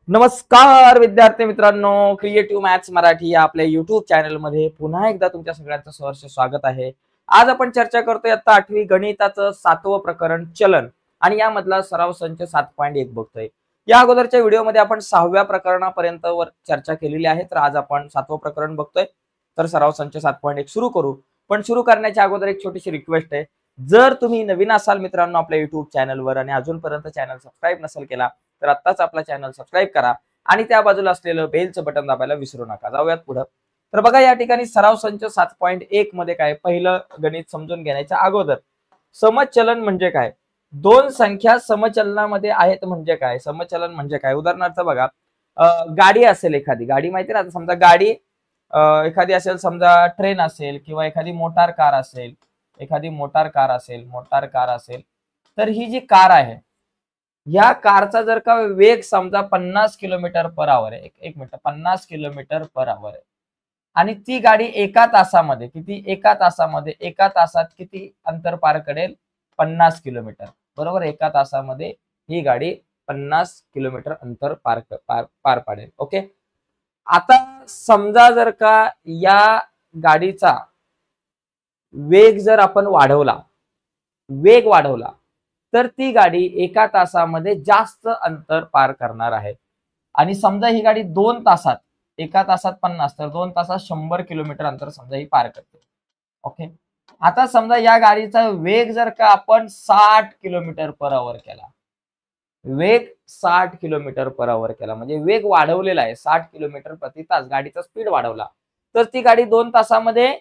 नमस्कार विद्यार्थी मित्रांनो, क्रिएटिव्ह मॅथ्स मराठी या आपल्या युट्यूब चॅनलमध्ये पुन्हा एकदा तुमच्या सगळ्यांचं सहर्ष स्वागत आहे. आज आपण चर्चा करतोय आता 8वी गणिताचं 7वं प्रकरण चलन आणि यामधला सराव संच 7.1 बघतोय. या अगोदरच्या व्हिडिओमध्ये आपण 6व्या प्रकरणापर्यंत वर चर्चा केलेली आहे, तर आज आपण 7वं प्रकरण बघतोय. तर सराव संच 7.1 सुरू करू. पण सुरू करण्याच्या अगोदर एक छोटीशी रिक्वेस्ट आहे. जर तुम्ही नवीन असाल मित्रांनो आपल्या युट्यूब चॅनलवर आणि अजूनपर्यंत चॅनल सबस्क्राईब नसेल केला तर आत्ताच आपला चॅनल सबस्क्राईब करा आणि त्या बाजूला असलेलं बेलचं बटन दाबायला विसरू नका. जाऊयात पुढे. तर बघा या ठिकाणी सराव संच 7.1 मध्ये काय पहिलं गणित समजून घेण्याच्या अगोदर समचलन म्हणजे काय, दोन संख्या समचलनामध्ये आहेत म्हणजे काय, समचलन म्हणजे काय. उदाहरणार्थ बघा, गाडी असेल, एखादी गाडी माहिती ना, समजा गाडी एखादी असेल, समजा ट्रेन असेल किंवा एखादी मोटार कार असेल, मोटार कार असेल, तर ही जी कार आहे या कारचा जर का वेग समजा 50 किलोमीटर पर आवर आहे, एक मिनिट, 50 किलोमीटर पर आवर आहे आणि ती गाडी एका तासामध्ये एका तासात किती अंतर पार करेल, 50 किलोमीटर, बरोबर. एका तासामध्ये ही गाडी 50 किलोमीटर अंतर पार पाडेल. ओके. आता समजा जर का या गाडीचा वेग जर आपण वाढवला तर ती गाडी एका तासामध्ये जास्त अंतर पार करणार आहे. आणि समजा ही गाडी 2 तासात, एका तासात 50 तर 2 तासात 100 किलोमीटर अंतर समजा ही पार करते. ओके. आता समजा या गाडीचा वेग जर का आपण 60 किलोमीटर पर आवर केला, म्हणजे वेग वाढवलेला आहे, 60 किलोमीटर प्रति तास गाडीचा स्पीड वाढवला, तर ती गाडी 2 तासामध्ये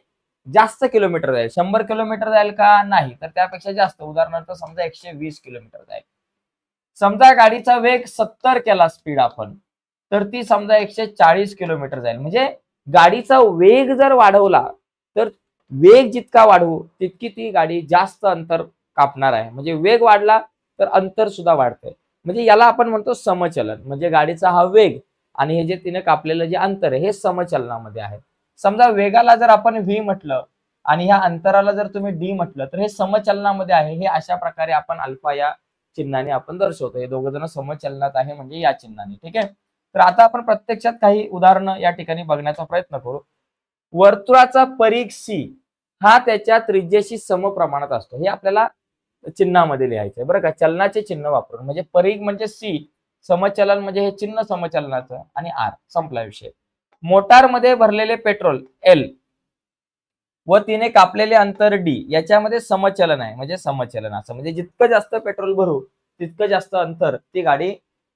जास्त किलोमीटर जाईल. 100 किलोमीटर जाईल का, नाही, तर त्यापेक्षा जास्त. उदाहरणार्थ समजा 120 किलोमीटर जाईल. समजा गाडीचा वेग 70 केला स्पीड आपण, तर ती समजा 140 किलोमीटर जाईल. म्हणजे गाडीचा वेग जर वाढवला तर वेग जितका वाढवू तितकी ती गाडी जास्त अंतर कापणार आहे. म्हणजे वेग वाढला तर अंतर सुद्धा वाढतंय. म्हणजे याला आपण म्हणतो समचलन. म्हणजे गाडीचा हा वेग आणि हे जे तिने कापलेलं जे अंतर आहे हे समचलनामध्ये आहे. समजा वेगाला जर आपण व्ही म्हटलं आणि ह्या अंतराला जर तुम्ही डी म्हटलं तर हे समचलनामध्ये आहे. हे अशा प्रकारे आपण अल्फा या चिन्हाने आपण दर्शवतो. हे दोघं जण समचलनात आहे म्हणजे या चिन्हाने. ठीक आहे. तर आता आपण प्रत्यक्षात काही उदाहरणं या ठिकाणी बघण्याचा प्रयत्न करू. वर्तुळाचा परिघ सी हा त्याच्या त्रिज्येशी समप्रमाणात असतो. हे आपल्याला चिन्हामध्ये लिहायचंय बरं का, चलनाचे चिन्ह वापरून. म्हणजे परिघ म्हणजे सी, समचलन म्हणजे हे चिन्ह समचलनाचं आणि आर, संपला विषय. मोटारमध्ये भरलेले पेट्रोल एल व तिने कापलेले अंतर डी याच्यामध्ये समचलन आहे. म्हणजे समचलन असं म्हणजे जितकं जास्त पेट्रोल भरू तितकं जास्त अंतर ती गाडी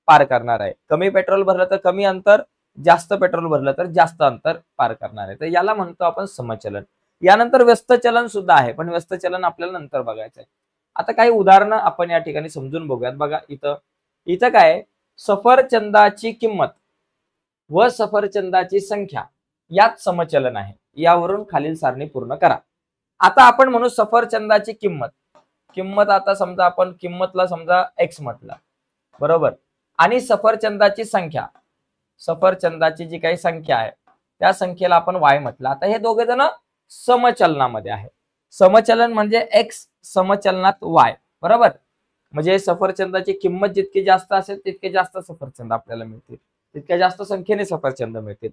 पार करणार आहे. कमी पेट्रोल भरलं तर कमी अंतर, जास्त पेट्रोल भरलं तर जास्त अंतर पार करणार आहे. तर याला म्हणतो आपण समचलन. यानंतर व्यस्त चलन सुद्धा आहे, पण व्यस्त चलन आपल्याला नंतर बघायचं आहे. आता काही उदाहरणं आपण या ठिकाणी समजून बघूयात. बघा इथं काय, सफरचंदाची किंमत व सफरचंदाची संख्या यात समचलन आहे. यावरून खालील सारणी पूर्ण करा. आता आपण म्हणू सफरचंदाची किंमत आता समजा आपण किंमतला समजा एक्स म्हटलं, बरोबर, आणि सफरचंदाची संख्या, सफरचंदाची जी काही संख्या आहे त्या संख्येला आपण वाय म्हटलं. आता हे दोघे जण समचलनामध्ये आहे. समचलन म्हणजे एक्स समचलनात वाय, बरोबर. म्हणजे सफरचंदाची किंमत जितकी जास्त असेल तितके जास्त सफरचंद आपल्याला मिळतील, तितक्या जास्त संख्येने सफरचंद मिळतील.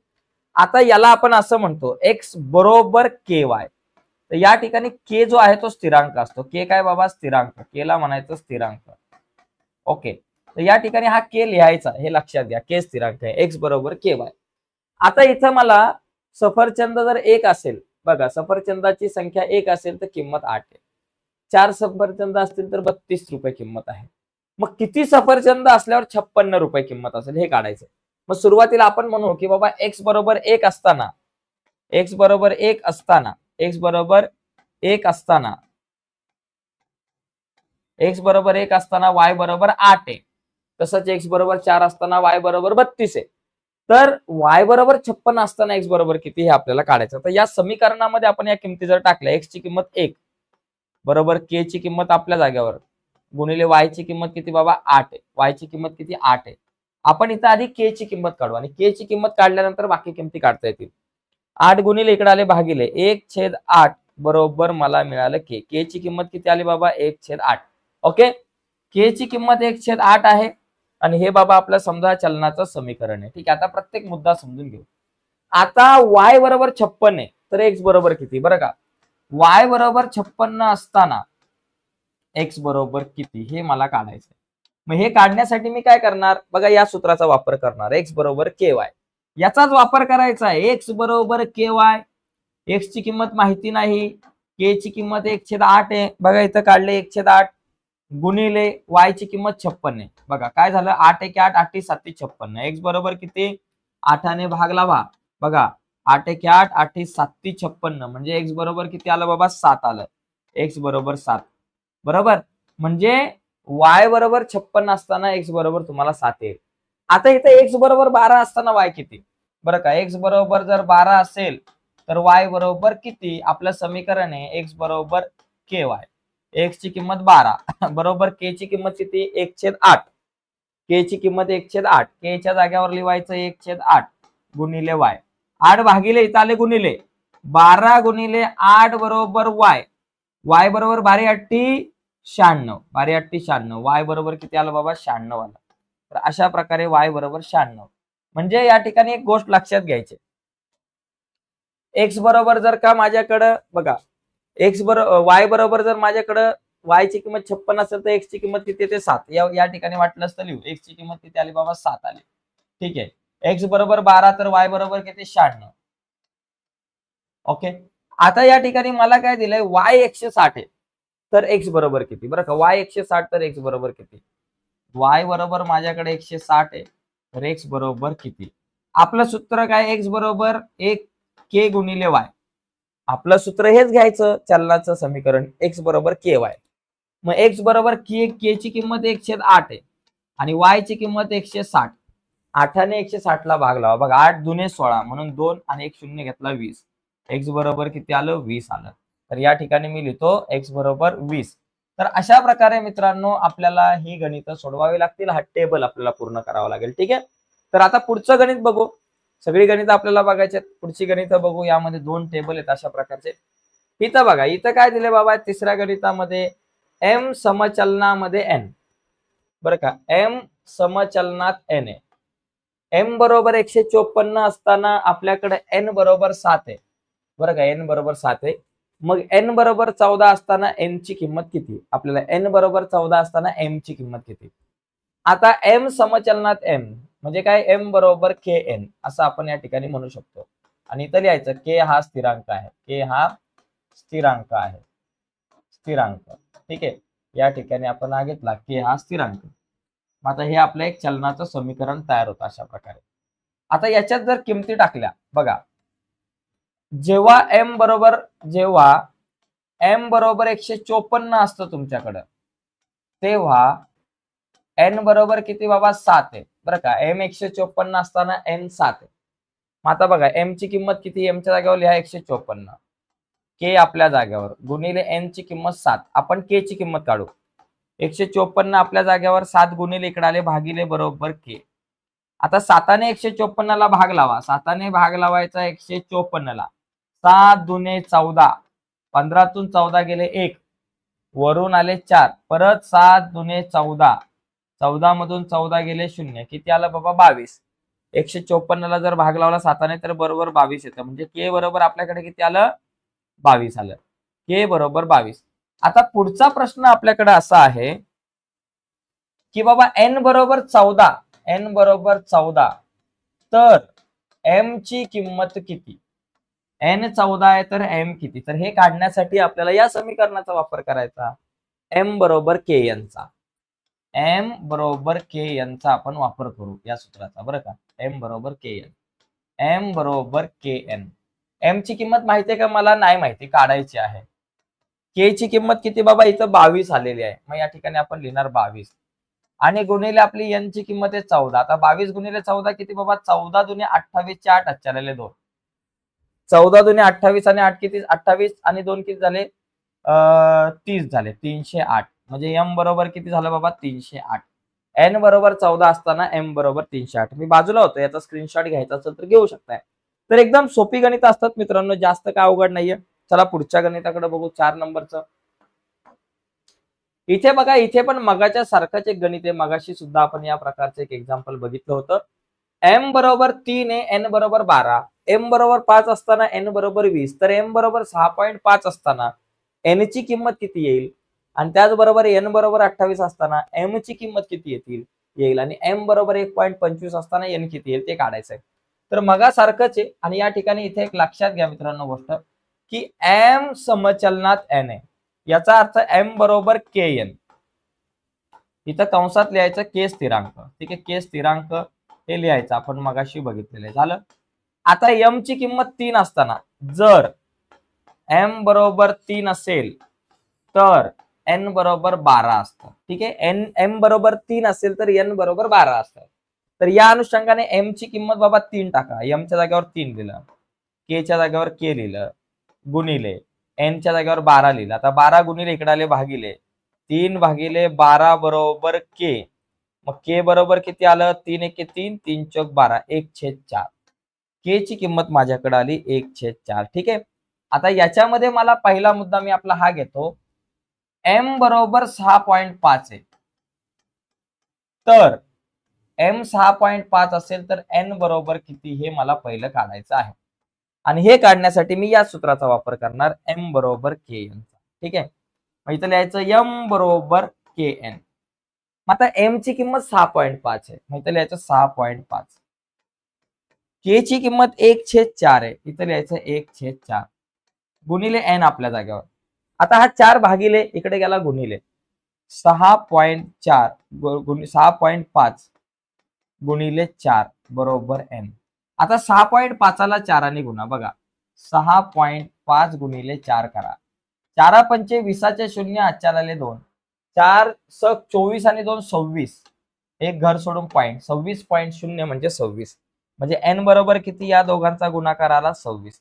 आता याला आपण असं म्हणतो एक्स बरोबर के वाय. तर या ठिकाणी के जो आहे तो स्थिरांक असतो. के काय बाबा, स्थिरांक. केला म्हणायचं स्थिरांक. ओके. तर या ठिकाणी हा के लिहायचा, हे लक्षात घ्या, के स्थिरांक आहे. एक्स बरोबर के वाय. आता इथं मला सफरचंद जर 1 असेल, बघा सफरचंदाची संख्या 1 असेल तर किंमत 8 आहे. 4 सफरचंद असतील तर 32 रुपये किंमत आहे. मग किती सफरचंद असल्यावर 56 रुपये किंमत असेल हे काढायचं. मग सुरुवातीला आपण म्हणू की बाबा एक्स बरोबर 1 असताना वाय बरोबर 8 आहे. तसंच एक्स बरोबर 4 असताना वाय बरोबर 32 आहे. तर वाय बरोबर 56 असताना एक्स बरोबर किती हे आपल्याला काढायचं. तर या समीकरणामध्ये आपण या किमती जर टाकल्या, एक्स ची किंमत 1 बरोबर के ची किंमत आपल्या जागेवर गुणिले वाय ची किंमत किती बाबा 8 आहे. वाय ची किंमत किती 8 आहे. आपण इथं आधी के ची किंमत काढू आणि के ची किंमत काढल्यानंतर बाकी किमती काढता येतील. 8 गुणिले इकडे आले भागिले 1/8 बरोबर मला मिळालं के. के ची किंमत किती आली बाबा 1/8. ओके. के ची किंमत 1/8 आहे आणि हे बाबा आपलं समजा चलनाचं समीकरण आहे. ठीक आहे, आता प्रत्येक मुद्दा समजून घेऊ. आता y बरोबर 56 आहे, तर x बरोबर किती? बरं का, y बरोबर 56 असताना x बरोबर किती हे मला काढायचं. मग हे काढण्यासाठी मी काय करणार बघा, या सूत्राचा वापर करणार. x बरोबर ky, याचाच वापर करायचा आहे. x बरोबर ky, x ची किंमत माहिती नाही, k ची किंमत 1/8 आहे. बघा इथं काढले 1/8 गुणिले y ची किंमत 56 आहे. बघा काय झालं, 8 1 8 8 7 56. x बरोबर किती? 8 ने भाग लावा. बघा 8 1 8 8 7 56, म्हणजे x बरोबर किती आलं बाबा? 7 आलं. x बरोबर 7 बरोबर. म्हणजे y बरोबर 56 असताना x बरोबर तुम्हाला 7 येईल. आता इथे x बरोबर 12 असताना y किती? बरं का, x बरोबर जर 12 असेल तर y बरोबर किती? आपलं समीकरण आहे x बरोबर ky, x ची किंमत 12 बरोबर k ची किंमत किती? 1/8. k ची किंमत 1/8, k च्या जागेवर लिहायचं 1/8 गुणिले y. 8 भागिले इथं आले गुणिले 12 गुणिले 8 बरोबर y. y बरोबर 12 8 96, 12 8 96, y बरोबर किती आलं बाबा? 96 आलं. तर अशा प्रकारे y बरोबर 96. म्हणजे या ठिकाणी एक गोष्ट लक्षात घ्यायची, x बरोबर जर का माझ्याकडं बघा y बरोबर जर माझ्याकडं y ची किंमत 56 असेल तर x ची किंमत किती? ते 7. या ठिकाणी वाटलं असतं लिहू, x ची किंमत किती आली बाबा? 7 आली. ठीक आहे, x बरोबर 12 तर y बरोबर किती? 96. ओके, आता या ठिकाणी मला काय दिलंय? y 160 आहे, तर x बरोबर किती? बरं का, y 160 तर x बरोबर किती? y बरोबर माझ्याकडे 160 आहे, तर x बरोबर किती? आपलं सूत्र काय? x बरोबर 1 k गुणिले y. आपलं सूत्र हेच घ्यायचं, चलनाचं समीकरण x बरोबर ky. मग x बरोबर k ची किंमत 1/8 आहे आणि y ची किंमत 160. 8 ने 160 ला भाग लावा. बघा 8 दुने 16 म्हणून 2 आणि 1 शून्य घेतला 20. x बरोबर किती आलं? 20 आलं. तर या ठिकाणी मी लिहितो x बरोबर 20. तर अशा प्रकारे मित्रांनो आपल्याला ही गणित सोडवावी लागतील. हा टेबल आपल्याला पूर्ण करावा लागेल. ठीक आहे, तर आता पुढचं गणित बघू. सगळी गणित आपल्याला बघायची आहेत. पुढची गणित बघू. यामध्ये 2 टेबल आहेत अशा प्रकारचे. इथं बघा, इथं काय दिले बाबा? तिसऱ्या गणितामध्ये m समचलनामध्ये n. बरं का, m समचलनात n आहे. m बरोबर 154 असताना आपल्याकडे n बरोबर 7 आहे. बरं का, n बरोबर 7 आहे. मग n बरोबर 14 असताना n ची किंमत किती? आपल्याला n बरोबर 14 असताना m ची किंमत किती? आता m समचलनात m म्हणजे काय? m बरोबर kn असं आपण या ठिकाणी म्हणू शकतो. आणि इथं लिहायचं k हा स्थिरांक आहे. k हा स्थिरांक आहे. स्थिरांक. ठीक आहे, या ठिकाणी आपण हा घेतला k हा स्थिरांक. आता हे आपलं एक चलनाचं समीकरण तयार होतं अशा प्रकारे. आता याच्यात जर किमती टाकल्या बघा, जेव्हा m बरोबर 154 असतं तुमच्याकडं, तेव्हा n बरोबर किती बाबा? 7 आहे. बरं का, m 154 असताना n 7 आहे. मग आता बघा m ची किंमत किती? m च्या जागेवर लिहा 154, k आपल्या जागेवर गुणिले n ची किंमत 7. आपण k ची किंमत काढू. 154 आपल्या जागेवर 7 गुणिले इकडे आले भागिले बरोबर k. आता 7 ने 154 ला भाग लावा. 7 ने भाग लावायचा 154 ला. 7 दुने 14, 15 तून 14 गेले 1, वरून आले 4, परत 7 दुने 14, 14 मधून 14 गेले 0, किती आलं बाबा? 22. 154 ला जर भाग लावला 7 ने तर बरोबर 22 येतं. म्हणजे k बरोबर आपल्याकडे किती आलं? 22 आलं. k बरोबर 22. आता पुढचा प्रश्न आपल्याकडे असा आहे की बाबा n बरोबर 14, तर m ची किंमत किती? n 14 आहे तर m किती? तर हे काढण्यासाठी आपल्याला या समीकरणाचा वापर करायचा, m बरोबर kn चा. m बरोबर kn चा आपण वापर करू या सूत्राचा. बरं का, m बरोबर kn. m बरोबर kn. m ची किंमत माहितीये का? मला नाही माहिती, काढायची आहे. k ची किंमत किती बाबा? इथं 22 आलेली आहे. मग या ठिकाणी आपण लिहिणार 22 आणि गुणिले आपली n ची किंमत आहे 14. आता 22 गुणिले 14 किती बाबा? 14 दुने 28 चे 8 आलेले 2. 14 दुने 28 आणि 8 किती? 28 आणि 2 किती झाले? 30 झाले. 308. म्हणजे m बरोबर किती झालं बाबा? 308. n बरोबर 14 असताना m बरोबर 308. मी बाजूला होतो, याचा स्क्रीनशॉट घ्यायचा असेल तर घेऊ शकताय. तर एकदम सोपी गणित असतात मित्रांनो, जास्त काय अवघड नाहीये. चला पुढच्या गणिताकडे बघू, 4 नंबरचं. इथे बघा, इथे पण मगाच्या सारखंच एक गणित आहे. मगाशी सुद्धा आपण या प्रकारचं एक एक्झाम्पल बघितलं होतं. m बरोबर 3 आहे, n बरोबर 12, m बरोबर 5 असताना n बरोबर 20, तर m बरोबर 6.5 असताना n ची किंमत किती येईल? आणि त्याचबरोबर n बरोबर 28 असताना m ची किंमत किती येईल आणि m बरोबर 1.25 असताना n किती येईल ते काढायचं आहे. तर मगासारखंच आहे. आणि या ठिकाणी इथे एक लक्षात घ्या मित्रांनो गोष्ट, की m समचलनात n आहे, याचा अर्थ m बरोबर kn, इथं कंसात लिहायचं k स्थिरांक. ठीक आहे, k स्थिरांक हे लिहायचं, आपण मगाशी बघितलेलं आहे. झालं. आता m ची किंमत 3 असताना जर m बरोबर 3 असेल तर n बरोबर 12 असतं. ठीक आहे, m बरोबर 3 असेल तर n बरोबर 12 असतं. तर या अनुषंगाने m ची किंमत बाबा 3 टाका. m च्या जागेवर 3 लिहिलं, k च्या जागेवर k लिहिलं, गुणिले n च्या जागेवर 12 लिहिलं. आता 12 गुणिले इकडे आले भागिले 3 भागिले 12 बरोबर k. मग k बरोबर किती आलं? 3 1 3, 3 चौक 12, 1/4. k ची किंमत माझ्याकडे आली 1/4. ठीक आहे. आता याच्यामध्ये मला पहिला मुद्दा मी आपला हा घेतो, m बरोबर 6.5 आहे. तर m 6.5 असेल तर n बरोबर किती हे मला पहिलं काढायचं आहे. आणि हे काढण्यासाठी मी या सूत्राचा वापर करणार, m बरोबर kn. ठीक आहे, मग इथं लिहायचं m बरोबर kn. आता m ची किंमत 6.5 आहे, मग इथं लिहायचं 6.5. k ची किंमत 1/4 आहे, इथं लिहायचं 1/4 गुणिले n आपल्या जागेवर. आता हा 4 भागिले इकडे गेला गुणिले 6.4 6.5 गुणिले 4 बरोबर n. आता 6.5 ला 4 ने गुणा. बघा, 6.5 गुणिले 4 करा. 4 पंचे 20चे 0, आजच्या आले 2, 4 स 24 आणि 2 26, एक घर सोडून पॉईंट, 26.0 म्हणजे 26, म्हणजे n बरोबर किती? या दोघांचा गुणाकार आला 26.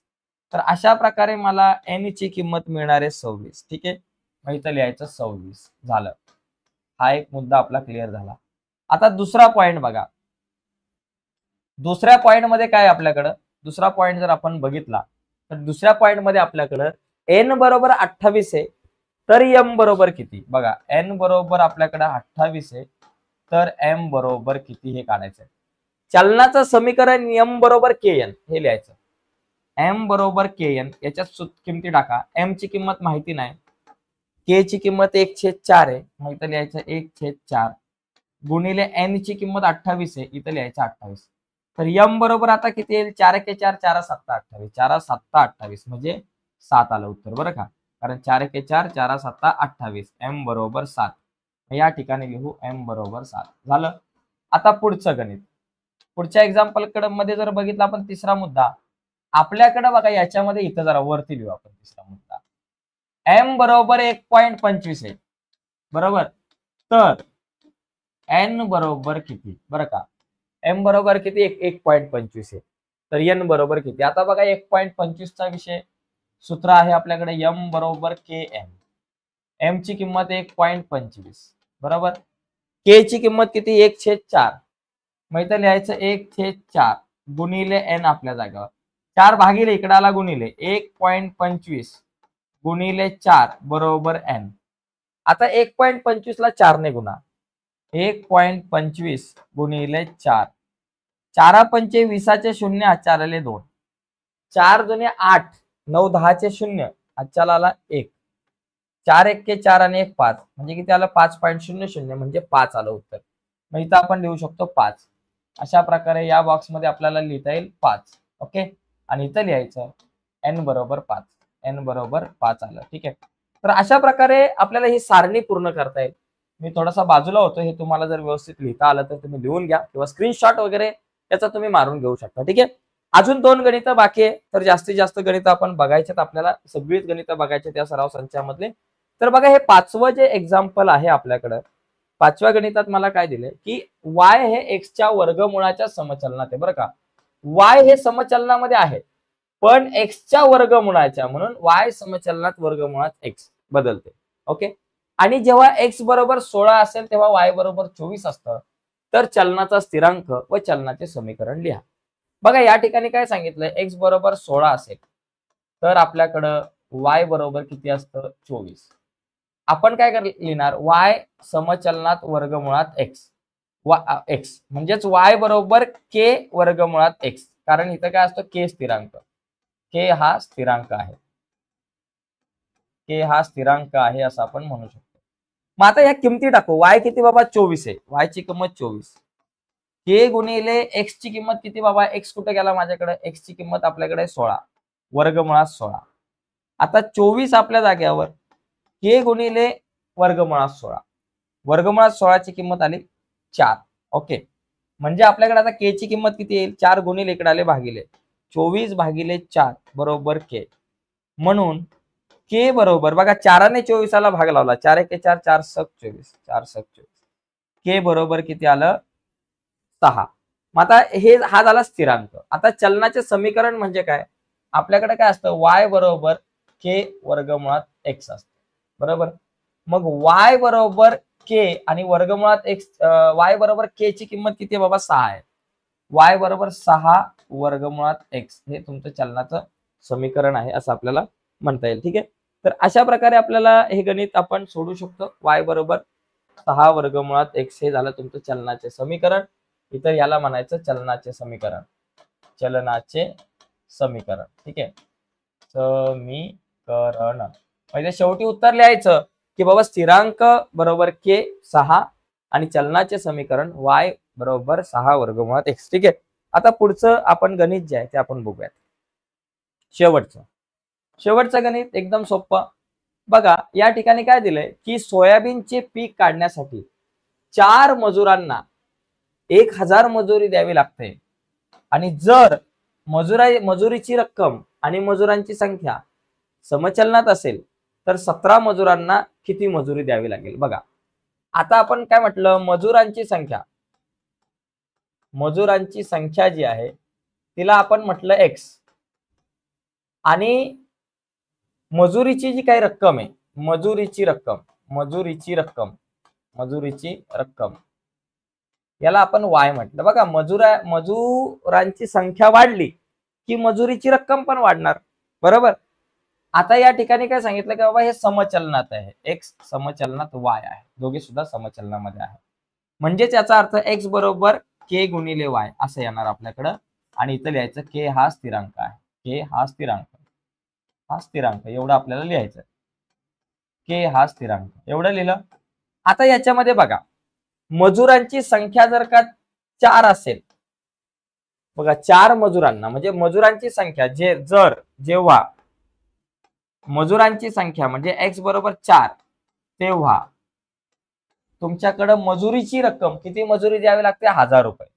तर अशा प्रकारे मला n ची किंमत मिळणार आहे 26. ठीक आहे, मग इथं लिहायचं 26. झालं. हा एक मुद्दा आपला क्लिअर झाला. आता दुसरा पॉईंट बघा. दुसऱ्या पॉईंट मध्ये काय आपल्याकडं, दुसरा पॉईंट जर आपण बघितला तर दुसऱ्या पॉईंट मध्ये आपल्याकडं n बरोबर 28 आहे, तर m बरोबर किती? बघा, n बरोबर आपल्याकडे 28 आहे, तर m बरोबर किती हे काढायचं. चलनाचं समीकरण m बरोबर kn हे लिहायचं. m बरोबर kn, याच्यात किमती टाका. m ची किंमत माहिती नाही, k ची किंमत 1/4 आहे, मग इथं लिहायचं 1/4 गुणिले n ची किंमत 28 आहे, इथं लिहायचं 28. तर m बरोबर आता किती येईल? 4 1 4, 4 7 28, 4 7 28 म्हणजे 7 आलं उत्तर बरं का, कारण 4 1 4, 4 7 28, m बरोबर 7. या ठिकाणी लिहू m बरोबर 7. झालं. आता पुढचं गणित, पुढच्या एक्झाम्पल कडे मध्ये जर बघितलं आपण, तिसरा मुद्दा आपल्याकडे बघा, याच्यामध्ये इथं जरा वरती लिहू आपण तिसरा मुद्दा. m बरोबर 1.25 आहे, बरोबर. तर n बरोबर किती? बरं का, m बरोबर किती? 1.25 आहे, तर n बरोबर किती? आता बघा, 1.25 चा विषय, सूत्र आहे आपल्याकडे m बरोबर kn. m ची किंमत 1.25, बरोबर. k ची किंमत किती? 1/4, मग इथं लिहायचं 1/4 गुणिले n आपल्या जागेवर. 4 भागिले इकडे आला गुणिले 1.25 गुणिले 4 बरोबर n. आता 1.25 ला 4 ने गुणा. 1.25 गुणिले 4, 4 पंचे 20चे 0, आजच्या आलेले 2, 4 दुने 8, 9 10चे 0, आजच्या आला 1, 4 1 के 4 आणि 1 5, म्हणजे किती आलं? 5.00 म्हणजे 5 आलं उत्तर. मग इथं आपण लिहू शकतो 5. अशा प्रकारे या बॉक्स मध्ये आपल्याला लिहिता येईल 5. ओके, आणि इथं लिहायचं n बरोबर 5, n बरोबर 5 आलं. ठीक आहे, तर अशा प्रकारे आपल्याला ही सारणी पूर्ण करता येईल. मी थोडासा बाजूला होतो, हे तुम्हाला जर व्यवस्थित लिहिता आलं तर तुम्ही लिहून घ्या, किंवा स्क्रीनशॉट वगैरे त्याचा तुम्ही मारून घेऊ शकता. ठीक आहे, अजून 2 गणितं बाकी आहे, तर जास्तीत जास्त गणितं आपण बघायचे, आपल्याला सगळीच गणितं बघायचे त्या सराव संचामधले. तर बघा, हे 5वं जे एक्झाम्पल आहे आपल्याकडं, 5व्या गणितात मला काय दिलंय, की y हे x च्या वर्गमूळाच्या समचलनात आहे. बरं का, y हे समचलनामध्ये आहे, पण x च्या वर्गमूळाच्या, म्हणून y समचलनात वर्गमूळात x बदलते. ओके, आणि जेव्हा x बरोबर 16 असेल तेव्हा y बरोबर 24 असतं. तर चलनाचा स्थिरांक व चलनाचे समीकरण लिहा. बघा, या ठिकाणी काय सांगितलंय, x बरोबर 16 असेल तर आपल्याकडं y बरोबर किती असतं? 24. आपण काय लिहिणार, y समचलनात वर्गमुळात x, एक्स म्हणजेच y बरोबर k वर्गमुळात x, कारण इथं काय असतो k स्थिरांक, k हा स्थिरांक आहे, k हा स्थिरांक आहे असं आपण म्हणू शकतो. मग आता या किमती टाकू. y किती बाबा 24 आहे, y ची किंमत 24, k गुणिले x ची किंमत किती बाबा, x कुठे गेला माझ्याकडे, x ची किंमत आपल्याकडे 16, वर्गमुळात 16. आता 24 आपल्या जाग्यावर, k गुणिले वर्गमुळात 16, वर्गमुळात 16 ची किंमत आली 4. ओके, म्हणजे आपल्याकडे आता k ची किंमत किती येईल, 4 गुणिले इकडे आले भागिले 24 भागिले 4 बरोबर k. म्हणून k बरोबर बघा 4 ने 24 ला भाग लावला, 4 1 4 4 सक 24, 4 सक 24, k बरोबर किती आलं 6. मग आता हे हा झाला स्थिरांक. आता चलनाचे समीकरण म्हणजे काय, आपल्याकडे काय असतं, y बरोबर k वर्गमुळात x असतं, बरोबर. मग y बरोबर k आणि वर्गमुळात x, y बरोबर k ची किंमत किती आहे बाबा 6 आहे, y बरोबर 6 वर्गमुळात x हे तुमचं चलनाचं समीकरण आहे असं आपल्याला म्हणता येईल. ठीक आहे, तर अशा प्रकारे आपल्याला हे गणित आपण सोडू शकतो. y बरोबर 6 वर्गमुळात x हे झालं तुमचं चलनाचे समीकरण. इतर याला म्हणायचं चलनाचे समीकरण, चलनाचे समीकरण. ठीक आहे, समीकरण म्हणजे शेवटी उत्तर लिहायचं की बाबा स्थिरांक बरोबर k 6 आणि चलनाचे समीकरण y बरोबर 6 वर्गमुळात x. ठीक आहे, आता पुढचं आपण गणित जे आहे ते आपण बघूयात. शेवटचं गणित एकदम सोपं. बघा या ठिकाणी काय दिलंय की सोयाबीनचे पीक काढण्यासाठी 4 मजुरांना 1000 मजुरी द्यावी लागते आणि जर मजुरीची रक्कम आणि मजुरांची संख्या समचलनात असेल तर 17 मजुरांना किती मजुरी द्यावी लागेल. बघा आता आपण काय म्हटलं, मजुरांची संख्या जी आहे तिला आपण म्हटलं x आणि मजुरीची जी काही रक्कम आहे, मजुरीची रक्कम याला आपण y म्हटलं. बघा मजुरांची संख्या वाढली की मजुरीची रक्कम पण वाढणार, बरोबर. आता या ठिकाणी काय सांगितलं की बाबा हे समचलनात आहे, x समचलनात y आहे, दोघे सुद्धा समचलनामध्ये आहे. म्हणजेच याचा अर्थ x बरोबर k गुणिले y असं येणार आपल्याकडं. आणि इथं लिहायचं k हा स्थिरांक आहे, k हा स्थिरांक एवढं आपल्याला लिहायचं, k हा स्थिरांक एवढं लिहिलं. आता याच्यामध्ये बघा मजुरांची संख्या जर का 4 असेल, बघा 4 मजुरांना म्हणजे मजुरांची संख्या जेव्हा मजुरांची संख्या म्हणजे x बरोबर 4 तेव्हा तुमच्याकडे मजुरीची रक्कम किती मजुरी द्यावी लागते, 1000 रुपये.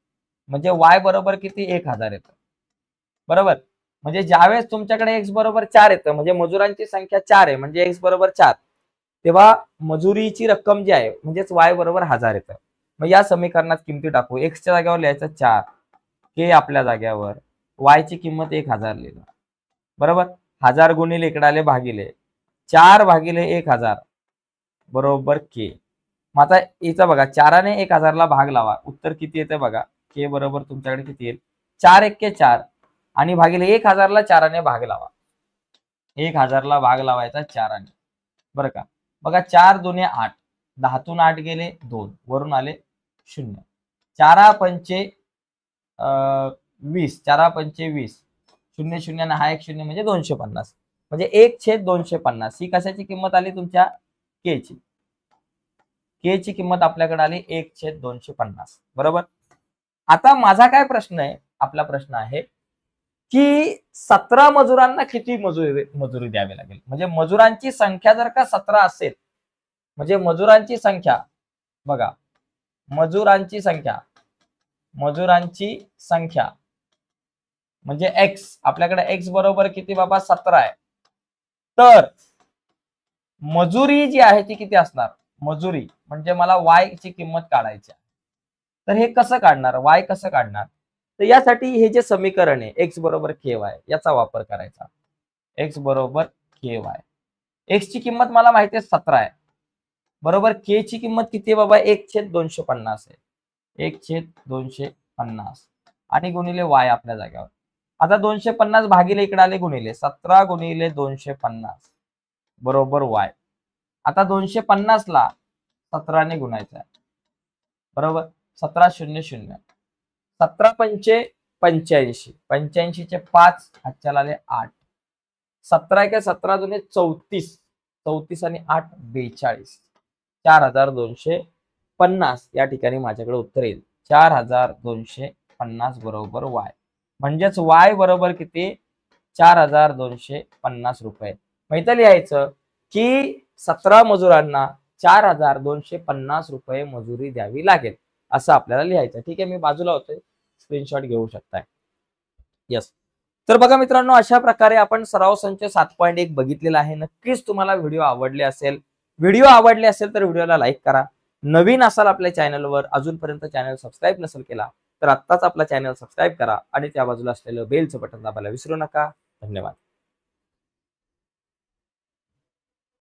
म्हणजे y बरोबर किती 1000 येतं, बरोबर. म्हणजे ज्यावेळेस तुमच्याकडे x बरोबर 4 येतं म्हणजे मजुरांची संख्या 4 आहे म्हणजे x बरोबर 4, तेव्हा मजुरीची रक्कम जी आहे म्हणजेच y बरोबर 1000 येतं. मग या समीकरणात किमती टाकू. x च्या जागेवर लिहायचं 4, k आपल्या जागेवर, y ची किंमत 1000 लिहिलं, बरोबर. 1000 गुणिले इकडे आले भागिले 4 भागिले 1000 बरोबर k. मग आता इथं बघा 4 ने 1000 ला भाग लावा, उत्तर किती येते बघा, k बरोबर तुमच्याकडे किती येईल 4 1 4 आणि भागिले 1000 ला 4 ने भाग लावा, 1000 ला भाग लावायचा 4 ने, बरं का. बघा 4 2 8, 10 तून 8 गेले 2, वरून आले 0, 4 पंचे 20, 4 पंचे 20, 0 0 हा 1 0 म्हणजे 250, म्हणजे 1/250. ही कशाची किंमत आली तुमच्या k ची, k ची किंमत आपल्याकडे आली 1/250, बरोबर. आता माझा काय प्रश्न आहे, आपला प्रश्न आहे की 17 मजुरांना किती मजुरी द्यावी लागेल. म्हणजे मजुरांची संख्या जर का 17 असेल म्हणजे मजुरांची संख्या बघा, मजुरांची संख्या म्हणजे x, आपल्याकडे x बरोबर किती बाबा 17 आहे, तर मजुरी जी आहे ती किती असणार, मजुरी म्हणजे मला y ची किंमत काढायची आहे. तर हे कसं काढणार, y कसं काढणार, तर यासाठी हे जे समीकरण आहे x बरोबर ky याचा वापर करायचा. x बरोबर ky, x ची किंमत मला माहिती आहे 17 आहे, बरोबर. k ची किंमत किती आहे बाबा 1/250 आहे, 1/250 आणि गुणिले y आपल्या जागेवर. आता 250 भागिले इकडे आले गुणिले 17 गुणिले 250 बरोबर y. आता 250 ला 17 ने गुणायचं आहे, बरोबर. 17 0 0, 17 पंचे 85, 85 चे 5, हातच्याला आले 8, 17 एके 17 दुने 34, 34 आणि 8 42, 4250 या ठिकाणी माझ्याकडे उत्तर येईल. 4250 बरोबर वाय. म्हणजेच वाय बरोबर किती? 4250 रुपये. माहिती लिहायचं की 17 मजुरांना 4250 रुपये मजुरी द्यावी लागेल, असं आपल्याला लिहायचं. ठीक आहे, मी बाजूला होतोय, स्क्रीनशॉट घेऊ शकताय. यस. तर बघा मित्रांनो, अशा प्रकारे आपण सराव संच 7.1 बघितलेला आहे. नक्कीच तुम्हाला व्हिडिओ आवडले असेल. व्हिडिओ आवडले असेल तर व्हिडिओला लाईक करा. नवीन असाल आपल्या चॅनलवर, अजूनपर्यंत चॅनल सबस्क्राईब नसेल केला तर आत्ताच आपला चॅनल सबस्क्राईब करा आणि त्या बाजूला असलेलं बेलचं बटन दाबायला विसरू नका. धन्यवाद.